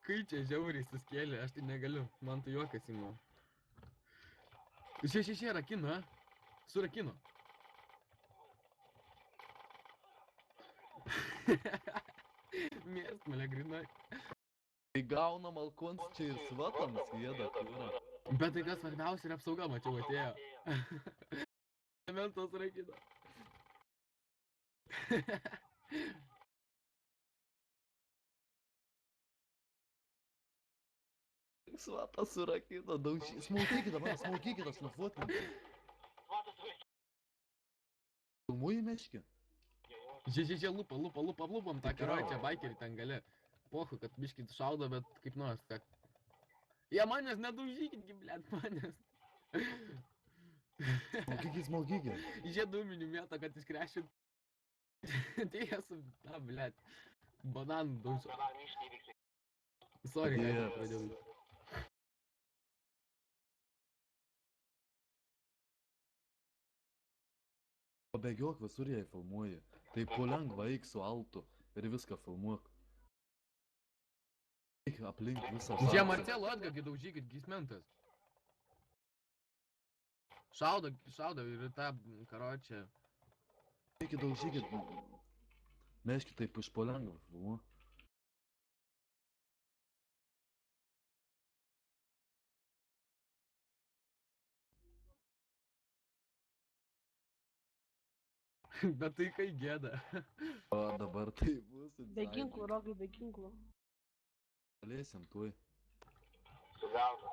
Kai čia žiauriai suskėlė, aš tai negaliu, man tai juokas įmu. Šie, rakino, surakino. Mėstmalė grinai. Tai gauna malkons čia ir svatams jėda kūra. Bet tai kas svarbiausia ir apsauga, mačiau, atėjo. Cementas rakino. Svatas surakino, daužy. Smulkykit, aš nufotinsiu. Filmuoji meškį? Žia, lupam tą karočią baikerį ten gali. Pohu, kad biškit šaudo, bet kaip nors, ką. Jie manęs nedaužykit, blėt, manęs. Smulkykit. Žia dūminių mėto, kad iškrešit. Tai esu, blėt. Bananų daužo. Sorry, ką pradėjau. Pabėgiok visur jei filmuoji. Tai po lengva eik su altu ir viską filmuok. Eik aplink visą Žia, Marcelo atgagi daužykit, gismentas. Šaudo ir tą karočią. Eikit daužykit. Meškį taip iš po lengva filmuok. Bet tai kai gėda. O dabar tai bus. Be ginklų, Rokai, be ginklų. Galėsim tuoj. Sugautas.